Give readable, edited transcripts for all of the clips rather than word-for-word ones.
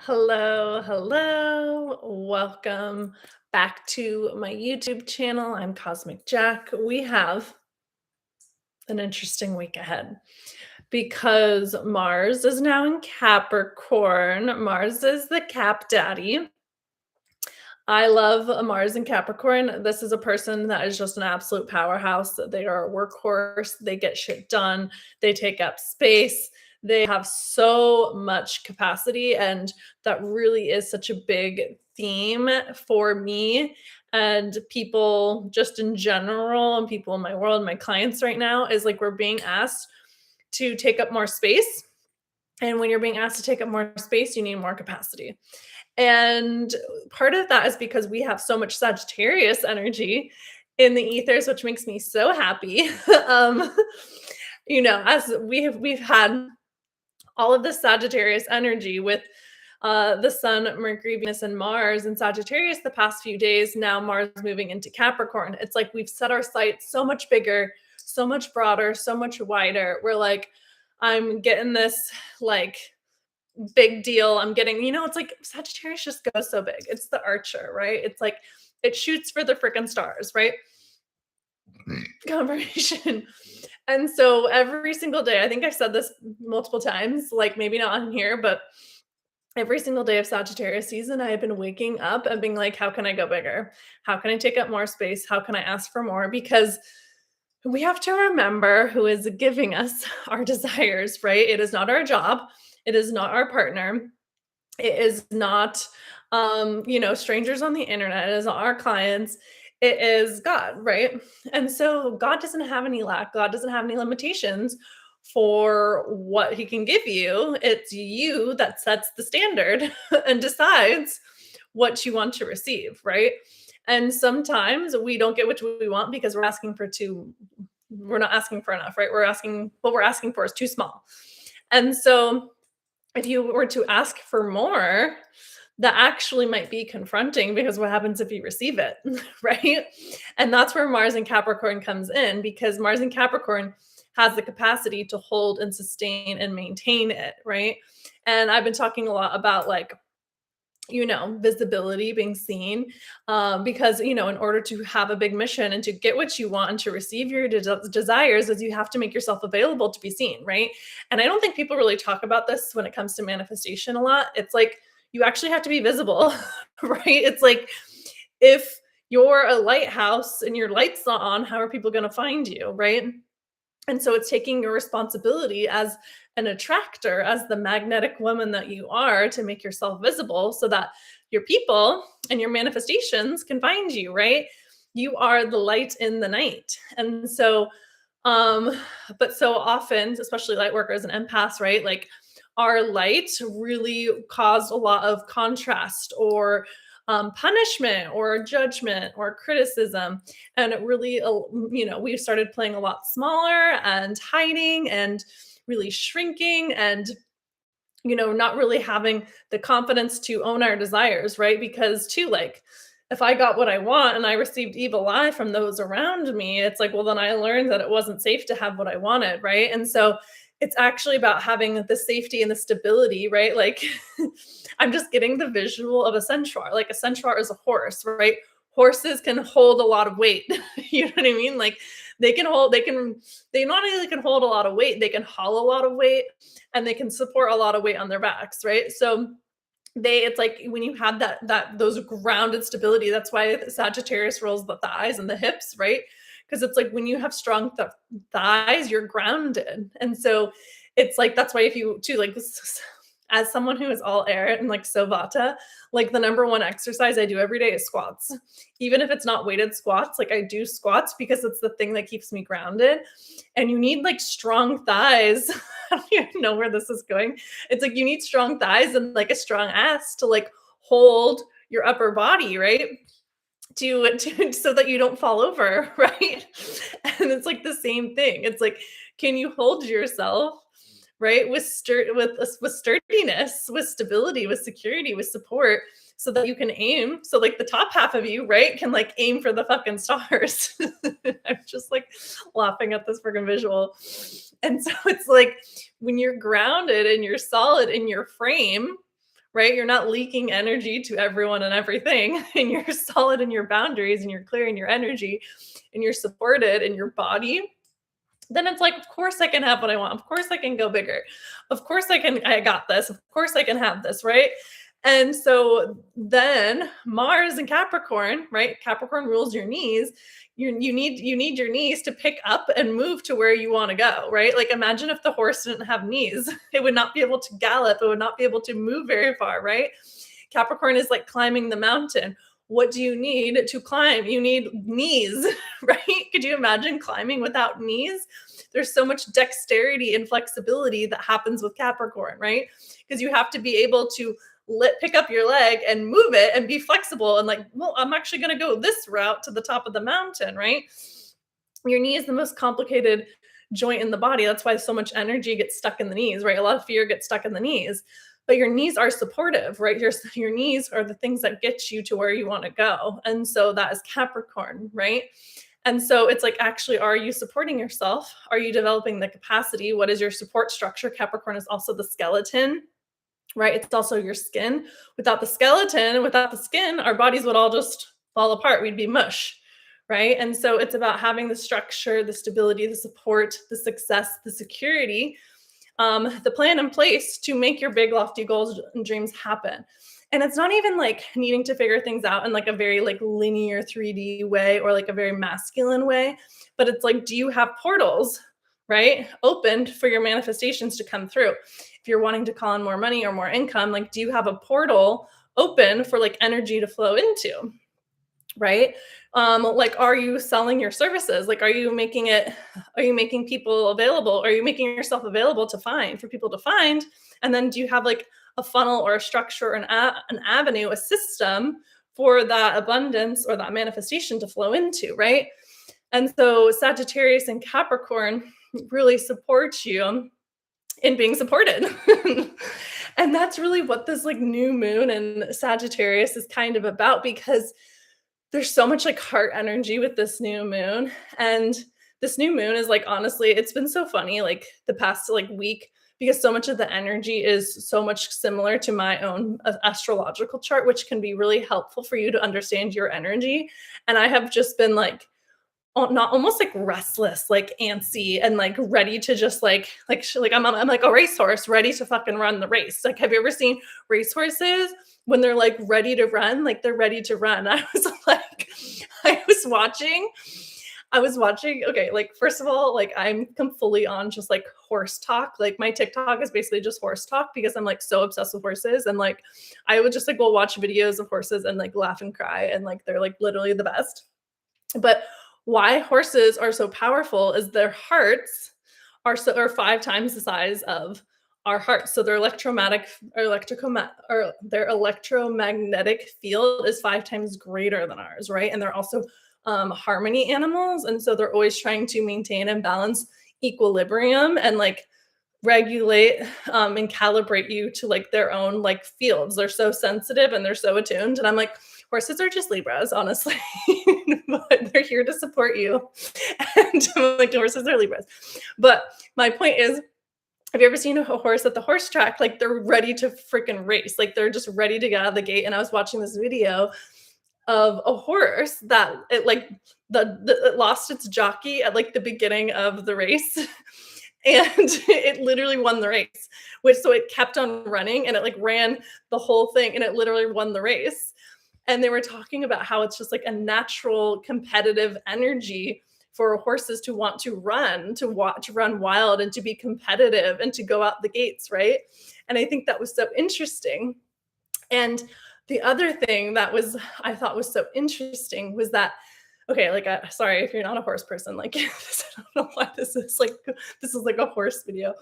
Hello, hello. Welcome back to my YouTube channel. I'm Cosmic Jack. We have an interesting week ahead because Mars is now in Capricorn. Mars is the Cap Daddy. I love Mars in Capricorn. This is a person that is just an absolute powerhouse. They are a workhorse. They get shit done. They take up space. They have so much capacity. And that really is such a big theme for me and people just in general, and people in my world, my clients right now, is like we're being asked to take up more space. And when you're being asked to take up more space, you need more capacity. And part of that is because we have so much Sagittarius energy in the ethers, which makes me so happy. um, as we've had all of this Sagittarius energy with the Sun, Mercury, Venus, and Mars in Sagittarius the past few days. Now Mars moving into Capricorn. It's like we've set our sights so much bigger, so much broader, so much wider. We're like, I'm getting this like big deal. I'm getting, it's like Sagittarius just goes so big. It's the archer, right? It's like it shoots for the freaking stars, right? Confirmation. And so every single day, I think I've said this multiple times, like maybe not on here, but every single day of Sagittarius season, I have been waking up and being like, how can I go bigger? How can I take up more space? How can I ask for more? Because we have to remember who is giving us our desires, right? It is not our job. It is not our partner. It is not, strangers on the internet. It is not our clients. It is God, right? And so God doesn't have any lack. God doesn't have any limitations for what he can give you. It's you that sets the standard and decides what you want to receive, right? And sometimes we don't get what we want because we're not asking for enough, right? What we're asking for is too small. And so if you were to ask for more, that actually might be confronting because what happens if you receive it, right? And that's where Mars and Capricorn comes in because Mars and Capricorn has the capacity to hold and sustain and maintain it, right? And I've been talking a lot about visibility, being seen, because, in order to have a big mission and to get what you want and to receive your desires is you have to make yourself available to be seen, right? And I don't think people really talk about this when it comes to manifestation a lot. It's like, you actually have to be visible, right? It's like, if you're a lighthouse and your light's not on, how are people going to find you, right? And so it's taking your responsibility as an attractor, as the magnetic woman that you are, to make yourself visible so that your people and your manifestations can find you, right? You are the light in the night. And so, but so often, especially light workers and empaths, right? Like our light really caused a lot of contrast or punishment or judgment or criticism. And it really, we started playing a lot smaller and hiding and really shrinking and, not really having the confidence to own our desires, right? Because, too, like, if I got what I want and I received evil eye from those around me, it's like, well, then I learned that it wasn't safe to have what I wanted, right? And so it's actually about having the safety and the stability, right? Like, I'm just getting the visual of a centaur. Like a centaur is a horse, right? Horses can hold a lot of weight. You know what I mean? Like they not only can hold a lot of weight, they can haul a lot of weight and they can support a lot of weight on their backs, right? So it's like when you have those grounded stability, that's why Sagittarius rolls the thighs and the hips, right? Because it's like when you have strong thighs, you're grounded. And so it's like, that's why if you too, like, as someone who is all air and like so vata, like the number one exercise I do every day is squats. Even if it's not weighted squats, like I do squats because it's the thing that keeps me grounded. And you need like strong thighs. I don't even know where this is going. It's like you need strong thighs and like a strong ass to like hold your upper body, right? To so that you don't fall over, right? And it's like the same thing. It's like, can you hold yourself, right, with sturdiness, with stability, with security, with support, so that you can aim. So like the top half of you, right, can like aim for the fucking stars. I'm just like laughing at this freaking visual. And so it's like when you're grounded and you're solid in your frame, right? You're not leaking energy to everyone and everything, and you're solid in your boundaries and you're clear in your energy and you're supported in your body, then it's like, of course I can have what I want. Of course I can go bigger. Of course I got this. Of course I can have this, right? And so then Mars and Capricorn, right? Capricorn rules your knees. You need your knees to pick up and move to where you want to go, right? Like imagine if the horse didn't have knees. It would not be able to gallop. It would not be able to move very far, right? Capricorn is like climbing the mountain. What do you need to climb? You need knees, right? Could you imagine climbing without knees? There's so much dexterity and flexibility that happens with Capricorn, right? Because you have to be able to pick up your leg and move it and be flexible and like, well, I'm actually going to go this route to the top of the mountain, right? Your knee is the most complicated joint in the body. That's why so much energy gets stuck in the knees, right? A lot of fear gets stuck in the knees. But your knees are supportive, right? Your knees are the things that get you to where you want to go. And so that is Capricorn, right? And so it's like, actually, are you supporting yourself? Are you developing the capacity? What is your support structure? Capricorn is also the skeleton, right? It's also your skin. Without the skeleton, without the skin, our bodies would all just fall apart. We'd be mush, right? And so it's about having the structure, the stability, the support, the success, the security, the plan in place to make your big lofty goals and dreams happen. And it's not even like needing to figure things out in like a very like linear 3D way or like a very masculine way, but it's like, do you have portals, right, opened for your manifestations to come through? If you're wanting to call in more money or more income, like, do you have a portal open for like energy to flow into? Right? Like, are you selling your services? Like, are you making people available? Are you making yourself available to find for people to find? And then do you have like a funnel or a structure or an avenue, a system for that abundance or that manifestation to flow into, right? And so Sagittarius and Capricorn really support you in being supported. And that's really what this like new moon and Sagittarius is kind of about, because there's so much like heart energy with this new moon. And this new moon is like, honestly, it's been so funny like the past like week, because so much of the energy is so much similar to my own astrological chart, which can be really helpful for you to understand your energy. And I have just been like, not almost like restless, like antsy, and like ready to just I'm like a racehorse ready to fucking run the race. Like, have you ever seen racehorses when they're like ready to run? Like they're ready to run. I was like, I was watching. Okay, like first of all, like fully on just like horse talk. Like my TikTok is basically just horse talk because I'm like so obsessed with horses, and like I would just like go watch videos of horses and like laugh and cry, and like they're like literally the best. But why horses are so powerful is their hearts are 5 times the size of our hearts. So their electromagnetic field is 5 times greater than ours, right? And they're also harmony animals, and so they're always trying to maintain and balance equilibrium and like regulate and calibrate you to like their own like fields. They're so sensitive and they're so attuned. And I'm like, horses are just Libras, honestly, but they're here to support you. And I'm like, horses are Libras. But my point is, have you ever seen a horse at the horse track? Like they're ready to freaking race. Like they're just ready to get out of the gate. And I was watching this video of a horse that it like it lost its jockey at like the beginning of the race. And it literally won the race, which so it kept on running and it like ran the whole thing and it literally won the race. And they were talking about how it's just like a natural competitive energy for horses to want to run, to run wild and to be competitive and to go out the gates, right? And I think that was so interesting. And the other thing that I thought was so interesting was that, okay, like, sorry if you're not a horse person, like, I don't know why this is like a horse video,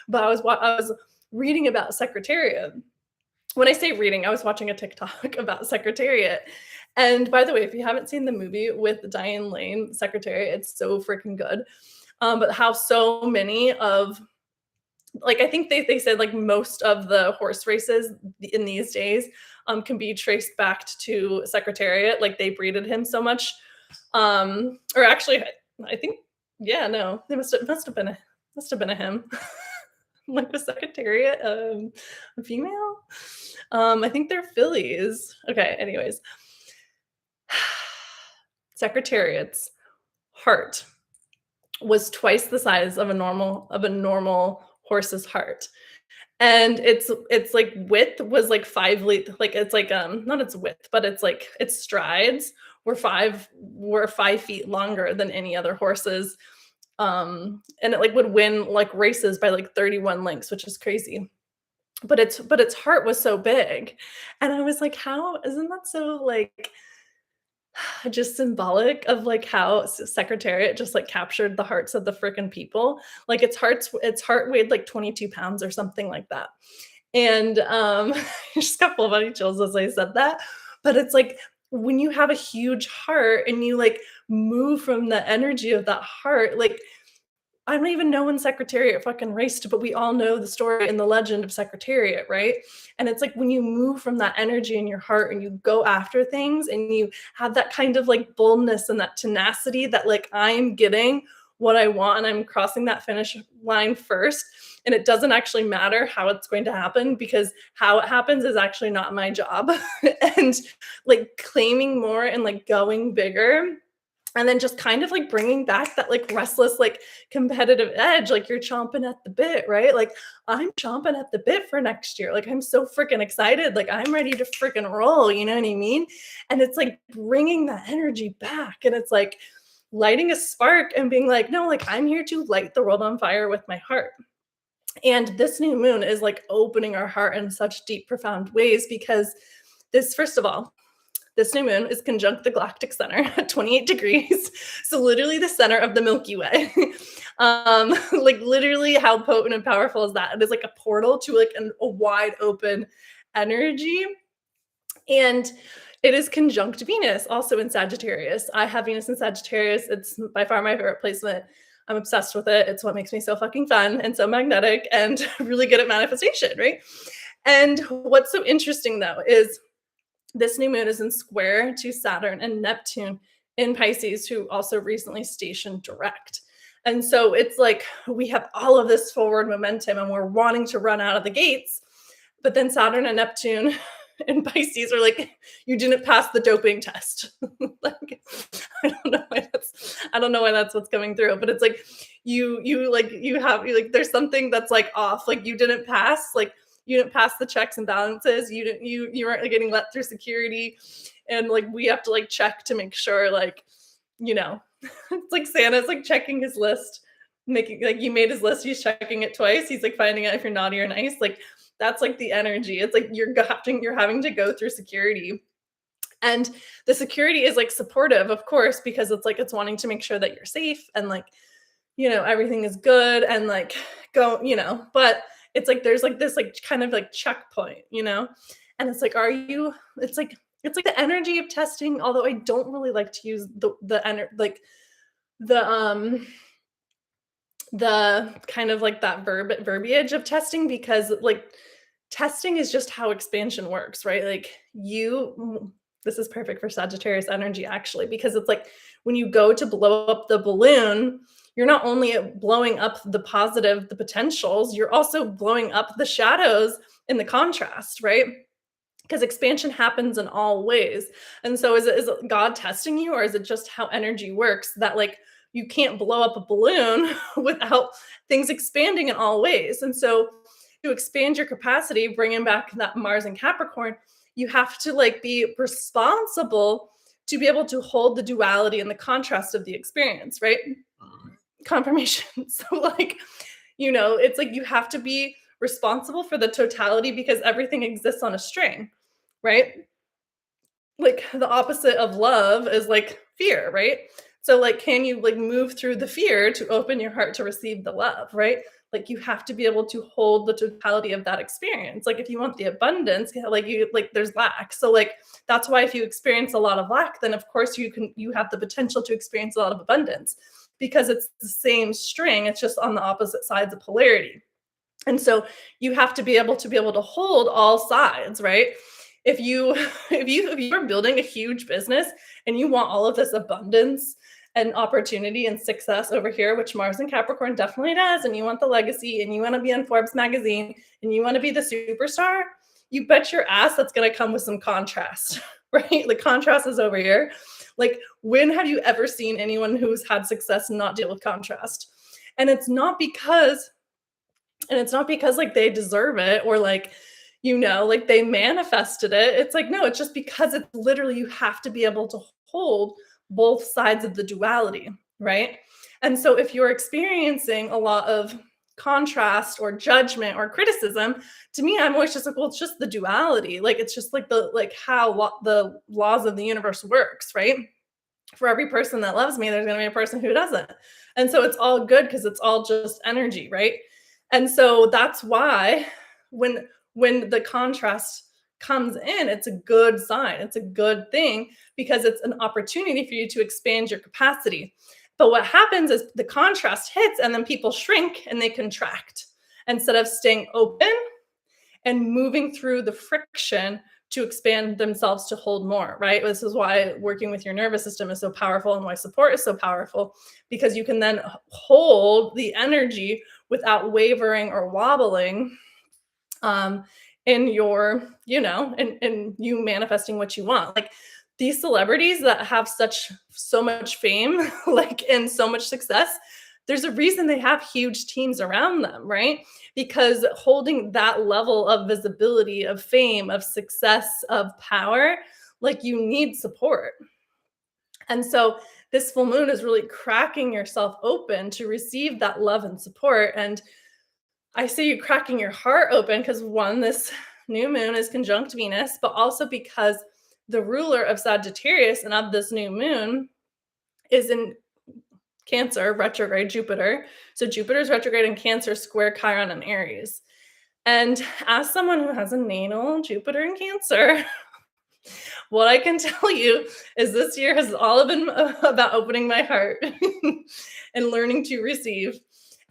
but I was reading about Secretariat. When I say reading, I was watching a TikTok about Secretariat. And by the way, if you haven't seen the movie with Diane Lane, Secretariat, it's so freaking good. But how so many of, like, I think they said like most of the horse races in these days can be traced back to Secretariat. Like they breeded him so much. Or actually, I think, yeah, no, it must have been a him. Like the Secretariat, a female. I think they're fillies. Okay, anyways. Secretariat's heart was twice the size of a normal horse's heart. And it's like width was like 5 it's like not its width, but it's like its strides were 5 feet longer than any other horses. And it like would win like races by like 31 lengths, which is crazy. But its heart was so big. And I was like, how isn't that so like just symbolic of like how Secretariat just like captured the hearts of the freaking people. Like its heart weighed like 22 pounds or something like that. And just got full body chills as I said that. But it's like when you have a huge heart and you like move from the energy of that heart, like I don't even know when Secretariat fucking raced, but we all know the story and the legend of Secretariat, right? And it's like when you move from that energy in your heart and you go after things and you have that kind of like boldness and that tenacity that like I'm getting what I want and I'm crossing that finish line first. And it doesn't actually matter how it's going to happen because how it happens is actually not my job. And like claiming more and like going bigger and then just kind of like bringing back that like restless like competitive edge, like you're chomping at the bit, right? Like I'm chomping at the bit for next year, like I'm so freaking excited, like I'm ready to freaking roll, you know what I mean? And it's like bringing that energy back, and it's like lighting a spark and being like, no, like I'm here to light the world on fire with my heart. And this new moon is like opening our heart in such deep profound ways because this, first of all, this new moon is conjunct the galactic center at 28 degrees. So literally the center of the Milky Way. Like literally how potent and powerful is that? It is like a portal to like a wide open energy. And it is conjunct Venus, also in Sagittarius. I have Venus in Sagittarius. It's by far my favorite placement. I'm obsessed with it. It's what makes me so fucking fun and so magnetic and really good at manifestation, right? And what's so interesting though is this new moon is in square to Saturn and Neptune in Pisces, who also recently stationed direct. And so it's like we have all of this forward momentum and we're wanting to run out of the gates. But then Saturn and Neptune in Pisces are like, you didn't pass the doping test. Like, I don't know why that's what's coming through, but it's like you like there's something that's like off. Like you didn't pass, like you didn't pass the checks and balances. You weren't like, getting let through security. And like we have to like check to make sure, like, you know, it's like Santa's like checking his list, making like you made his list, he's checking it twice. He's like finding out if you're naughty or nice. Like that's like the energy. It's like you're having to go through security. And the security is like supportive, of course, because it's like it's wanting to make sure that you're safe and like, you know, everything is good and like go, you know, but it's like there's like this like kind of like checkpoint, you know? And it's like, are you, it's like the energy of testing, although I don't really like to use like the the kind of like that verbiage of testing, because like testing is just how expansion works, right? Like this is perfect for Sagittarius energy actually, because it's like when you go to blow up the balloon, you're not only blowing up the positive, the potentials, you're also blowing up the shadows in the contrast, right? Because expansion happens in all ways. And so is it God testing you, or is it just how energy works that like you can't blow up a balloon without things expanding in all ways? And so to expand your capacity, bringing back that Mars and Capricorn, you have to like be responsible to be able to hold the duality and the contrast of the experience, right? Confirmation. So like, you know, it's like you have to be responsible for the totality because everything exists on a string, right? Like the opposite of love is like fear, right? So like can you like move through the fear to open your heart to receive the love, right? Like you have to be able to hold the totality of that experience. Like if you want the abundance, like there's lack. So like that's why if you experience a lot of lack, then of course you have the potential to experience a lot of abundance, because it's the same string, it's just on the opposite sides of polarity. And so you have to be able to hold all sides, right? If you if you are building a huge business and you want all of this abundance and opportunity and success over here, which Mars and Capricorn definitely does, and you want the legacy and you want to be on Forbes magazine and you want to be the superstar, you bet your ass that's going to come with some contrast, right? The contrast is over here. Like, when have you ever seen anyone who's had success not deal with contrast? And it's not because like they deserve it, or like, like they manifested it. It's like, no, it's just because it's literally, you have to be able to hold both sides of the duality, right? And so if you're experiencing a lot of contrast or judgment or criticism, to me, I'm always just like, well, it's just the duality. Like, it's just like the laws of the universe works, right? For every person that loves me, there's going to be a person who doesn't. And so it's all good because it's all just energy, right? And so that's why when the contrast comes in, it's a good sign. It's a good thing because it's an opportunity for you to expand your capacity. But what happens is the contrast hits and then people shrink and they contract instead of staying open and moving through the friction to expand themselves to hold more, right? This is why working with your nervous system is so powerful and why support is so powerful, because you can then hold the energy without wavering or wobbling in your, in you manifesting what you want. Like, these celebrities that have so much fame, like, and so much success, there's a reason they have huge teams around them, right? Because holding that level of visibility, of fame, of success, of power, like, you need support. And so this full moon is really cracking yourself open to receive that love and support. And I see you cracking your heart open because, one, this new moon is conjunct Venus, but also because the ruler of Sagittarius and of this new moon is in Cancer, retrograde Jupiter. So Jupiter's retrograde in Cancer, square Chiron and Aries. And as someone who has a natal Jupiter in Cancer, what I can tell you is this year has all been about opening my heart and learning to receive.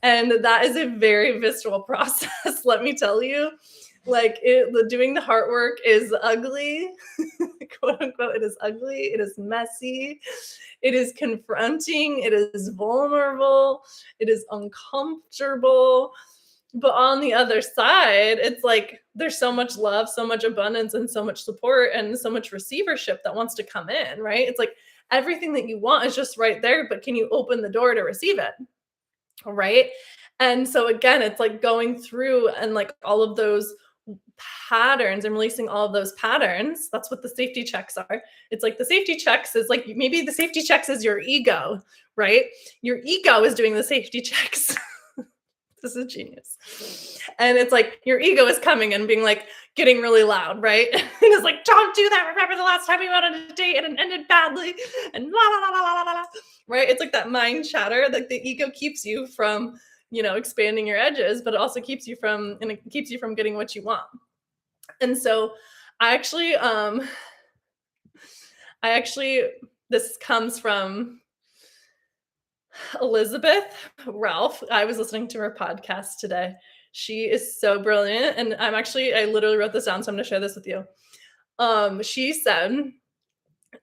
And that is a very visceral process, let me tell you. Like, doing the heart work is ugly, quote unquote. It is ugly. It is messy. It is confronting. It is vulnerable. It is uncomfortable. But on the other side, it's like there's so much love, so much abundance, and so much support, and so much receivership that wants to come in, right? It's like everything that you want is just right there, but can you open the door to receive it? Right. And so again, it's like going through and like all of those patterns and releasing all of those patterns. That's what the safety checks are. It's like the safety checks is like, maybe the safety checks is your ego, right? Your ego is doing the safety checks. This is genius. And it's like your ego is coming and being like, getting really loud, right? And it's like, don't do that. Remember the last time we went on a date and it ended badly and la la la la la la, right? It's like that mind chatter. Like, the ego keeps you from, expanding your edges, but it also keeps you from getting what you want. And so I actually, this comes from Elizabeth Ralph. I was listening to her podcast today. She is so brilliant. And I literally wrote this down, so I'm going to share this with you. She said,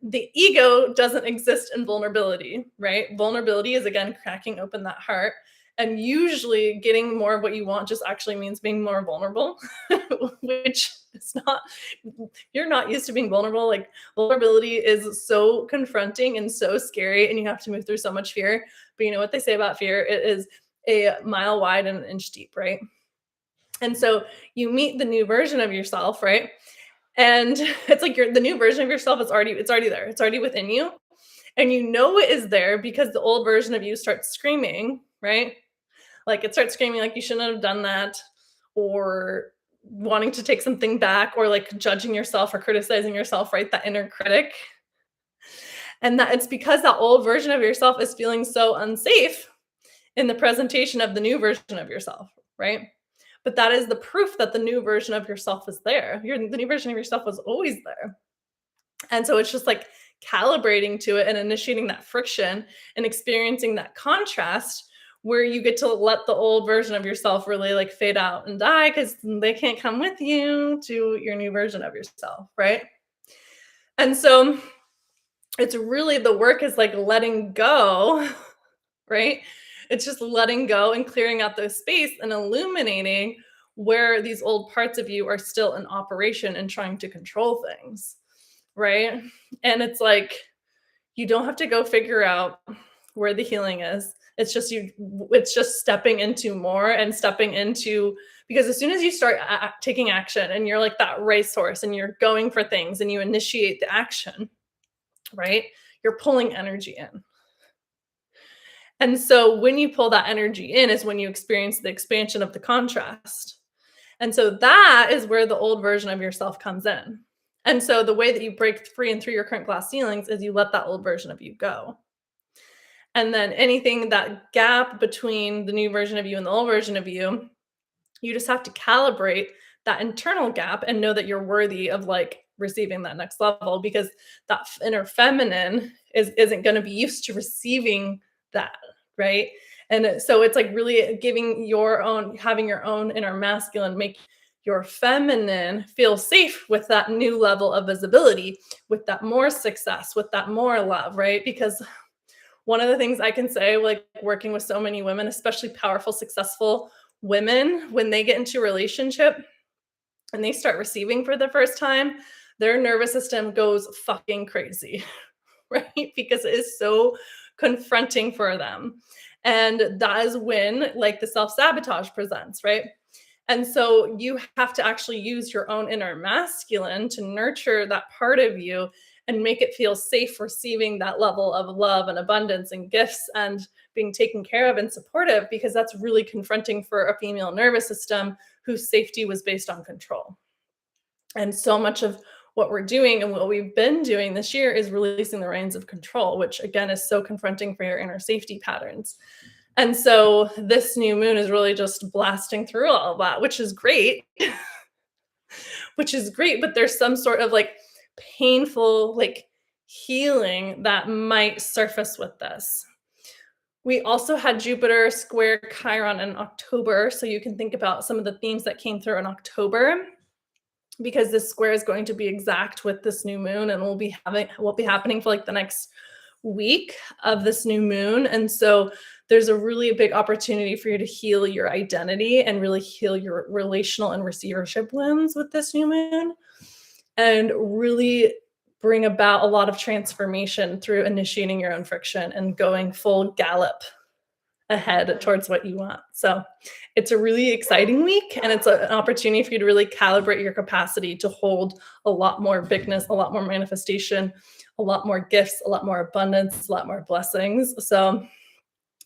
the ego doesn't exist in vulnerability, right? Vulnerability is, again, cracking open that heart. And usually getting more of what you want just actually means being more vulnerable, which is not, you're not used to being vulnerable. Like, vulnerability is so confronting and so scary, and you have to move through so much fear. But you know what they say about fear? It is a mile wide and an inch deep, right? And so you meet the new version of yourself, right? And it's like the new version of yourself is already there. It's already within you. And you know it is there because the old version of you starts screaming, right? Like, it starts screaming like you shouldn't have done that, or wanting to take something back, or like judging yourself or criticizing yourself, right? That inner critic. And that it's because that old version of yourself is feeling so unsafe in the presentation of the new version of yourself, right? But that is the proof that the new version of yourself is there. The new version of yourself was always there. And so it's just like calibrating to it and initiating that friction and experiencing that contrast, where you get to let the old version of yourself really like fade out and die because they can't come with you to your new version of yourself, right? And so it's really, the work is like letting go, right? It's just letting go and clearing out those space and illuminating where these old parts of you are still in operation and trying to control things, right? And it's like, you don't have to go figure out where the healing is. It's just stepping into more and stepping into, because as soon as you start taking action and you're like that racehorse and you're going for things and you initiate the action, right? You're pulling energy in. And so when you pull that energy in is when you experience the expansion of the contrast. And so that is where the old version of yourself comes in. And so the way that you break free and through your current glass ceilings is you let that old version of you go. And then anything, that gap between the new version of you and the old version of you, you just have to calibrate that internal gap and know that you're worthy of like receiving that next level, because that inner feminine isn't going to be used to receiving that, right? And so it's like really giving your own, having your own inner masculine make your feminine feel safe with that new level of visibility, with that more success, with that more love, right? Because one of the things I can say, like working with so many women, especially powerful, successful women, when they get into a relationship and they start receiving for the first time, their nervous system goes fucking crazy, right? Because it is so confronting for them. And that is when like the self-sabotage presents, right? And so you have to actually use your own inner masculine to nurture that part of you and make it feel safe receiving that level of love and abundance and gifts and being taken care of and supportive, because that's really confronting for a female nervous system whose safety was based on control. And so much of what we're doing and what we've been doing this year is releasing the reins of control, which again is so confronting for your inner safety patterns. And so this new moon is really just blasting through all of that, which is great, but there's some sort of like painful, like healing that might surface with this. We also had Jupiter square Chiron in October. So you can think about some of the themes that came through in October, because this square is going to be exact with this new moon and will be happening for like the next week of this new moon. And so there's a really big opportunity for you to heal your identity and really heal your relational and receivership wounds with this new moon, and really bring about a lot of transformation through initiating your own friction and going full gallop ahead towards what you want. So it's a really exciting week, and it's an opportunity for you to really calibrate your capacity to hold a lot more bigness, a lot more manifestation, a lot more gifts, a lot more abundance, a lot more blessings. So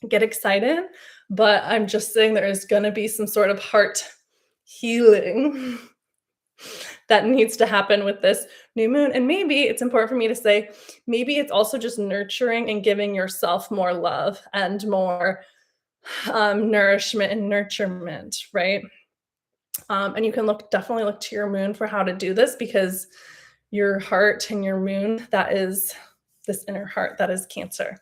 get excited, but I'm just saying there is going to be some sort of heart healing that needs to happen with this new moon. And maybe it's important for me to say, maybe it's also just nurturing and giving yourself more love and more nourishment and nurturement, right? And you can definitely look to your moon for how to do this, because your heart and your moon, that is this inner heart, that is Cancer.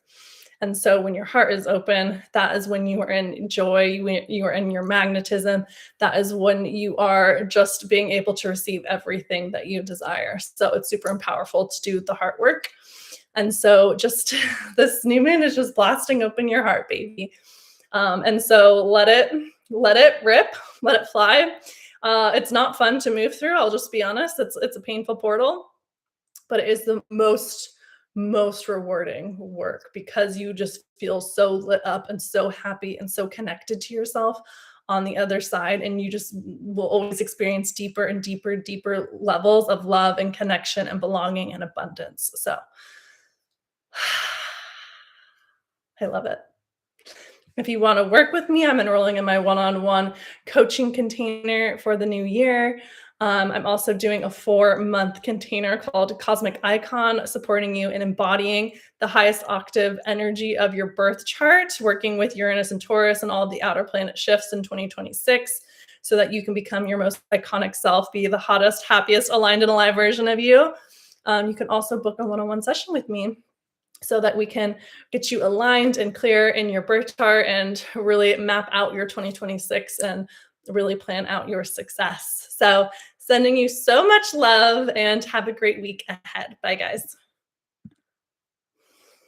And so when your heart is open, that is when you are in joy, you are in your magnetism. That is when you are just being able to receive everything that you desire. So it's super powerful to do the heart work. And so just this new moon is just blasting open your heart, baby. And so let it rip, let it fly. It's not fun to move through. I'll just be honest. It's a painful portal, but it is the most rewarding work, because you just feel so lit up and so happy and so connected to yourself on the other side. And you just will always experience deeper and deeper levels of love and connection and belonging and abundance. So I love it. If you want to work with me, I'm enrolling in my one-on-one coaching container for the new year. I'm also doing a 4-month container called Cosmic Icon, supporting you in embodying the highest octave energy of your birth chart, working with Uranus and Taurus and all of the outer planet shifts in 2026, so that you can become your most iconic self, be the hottest, happiest, aligned and alive version of you. You can also book a one-on-one session with me, so that we can get you aligned and clear in your birth chart and really map out your 2026 and really plan out your success. So sending you so much love, and have a great week ahead. Bye, guys.